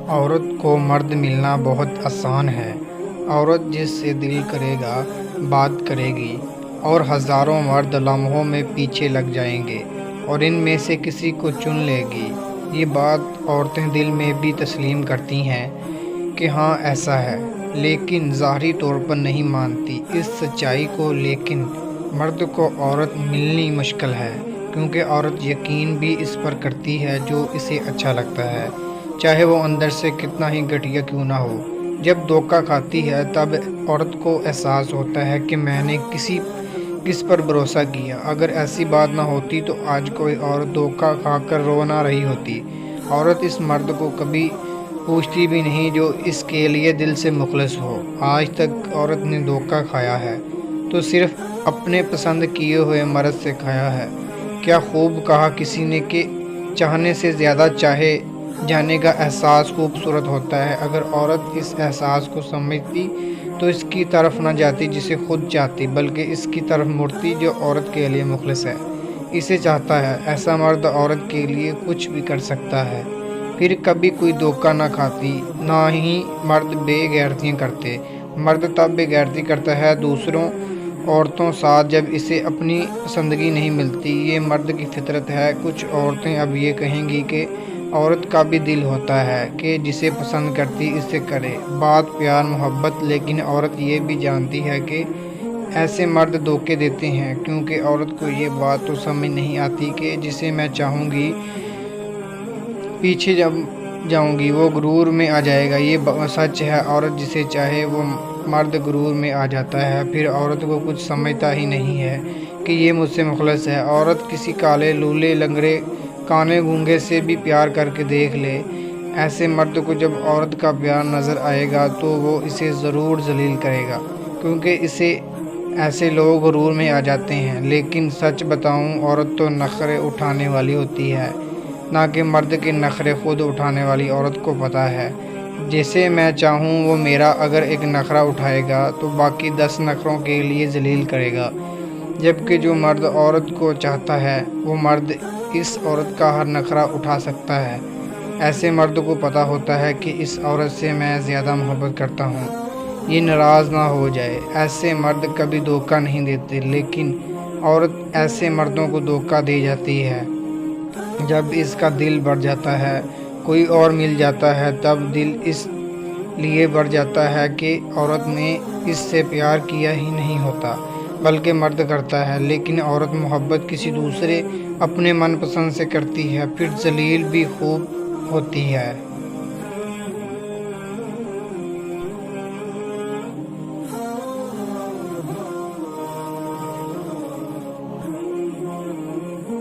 عورت کو مرد ملنا بہت آسان ہے۔ عورت جس سے دل کرے گا بات کرے گی اور ہزاروں مرد لمحوں میں پیچھے لگ جائیں گے اور ان میں سے کسی کو چن لے گی۔ یہ بات عورتیں دل میں بھی تسلیم کرتی ہیں کہ ہاں ایسا ہے، لیکن ظاہری طور پر نہیں مانتی اس سچائی کو۔ لیکن مرد کو عورت ملنی مشکل ہے، کیونکہ عورت یقین بھی اس پر کرتی ہے جو اسے اچھا لگتا ہے، چاہے وہ اندر سے کتنا ہی گھٹیا کیوں نہ ہو۔ جب دھوکہ کھاتی ہے تب عورت کو احساس ہوتا ہے کہ میں نے کس پر بھروسہ کیا۔ اگر ایسی بات نہ ہوتی تو آج کوئی عورت دھوکہ کھا کر رو نہ رہی ہوتی۔ عورت اس مرد کو کبھی پوچھتی بھی نہیں جو اس کے لیے دل سے مخلص ہو۔ آج تک عورت نے دھوکہ کھایا ہے تو صرف اپنے پسند کیے ہوئے مرد سے کھایا ہے۔ کیا خوب کہا کسی نے کہ چاہنے سے زیادہ چاہے جانے کا احساس خوبصورت ہوتا ہے۔ اگر عورت اس احساس کو سمجھتی تو اس کی طرف نہ جاتی جسے خود چاہتی، بلکہ اس کی طرف مڑتی جو عورت کے لیے مخلص ہے، اسے چاہتا ہے۔ ایسا مرد عورت کے لیے کچھ بھی کر سکتا ہے، پھر کبھی کوئی دھوکہ نہ کھاتی۔ نہ ہی مرد بے غیرتیاں کرتے۔ مرد تب بے غیرتی کرتا ہے دوسروں عورتوں ساتھ جب اسے اپنی پسندگی نہیں ملتی۔ یہ مرد کی فطرت ہے۔ کچھ عورتیں اب یہ کہیں گی کہ عورت کا بھی دل ہوتا ہے کہ جسے پسند کرتی اس سے کرے بات پیار محبت، لیکن عورت یہ بھی جانتی ہے کہ ایسے مرد دھوکے دیتے ہیں، کیونکہ عورت کو یہ بات تو سمجھ نہیں آتی کہ جسے میں چاہوں گی پیچھے جب جاؤں گی وہ غرور میں آ جائے گا۔ یہ سچ ہے، عورت جسے چاہے وہ مرد غرور میں آ جاتا ہے، پھر عورت کو کچھ سمجھتا ہی نہیں ہے کہ یہ مجھ سے مخلص ہے۔ عورت کسی کالے لولے لنگڑے کانے گونگے سے بھی پیار کر کے دیکھ لے، ایسے مرد کو جب عورت کا پیار نظر آئے گا تو وہ اسے ضرور ذلیل کرے گا، کیونکہ ایسے لوگ غرور میں آ جاتے ہیں۔ لیکن سچ بتاؤں، عورت تو نخرے اٹھانے والی ہوتی ہے، نہ کہ مرد کے نخرے خود اٹھانے والی عورت کو پتہ ہے جسے میں چاہوں وہ میرا اگر ایک نخرہ اٹھائے گا تو باقی 10 نخروں کے لیے ذلیل کرے گا، جبکہ جو مرد عورت کو چاہتا ہے وہ مرد اس عورت کا ہر نخرہ اٹھا سکتا ہے۔ ایسے مرد کو پتہ ہوتا ہے کہ اس عورت سے میں زیادہ محبت کرتا ہوں، یہ ناراض نہ ہو جائے۔ ایسے مرد کبھی دھوکہ نہیں دیتے، لیکن عورت ایسے مردوں کو دھوکہ دے جاتی ہے۔ جب اس کا دل بڑھ جاتا ہے، کوئی اور مل جاتا ہے، تب دل اس لیے بڑھ جاتا ہے کہ عورت نے اس سے پیار کیا ہی نہیں ہوتا، بلکہ مرد کرتا ہے۔ لیکن عورت محبت کسی دوسرے اپنے من پسند سے کرتی ہے، پھر ذلیل بھی خوب ہوتی ہے۔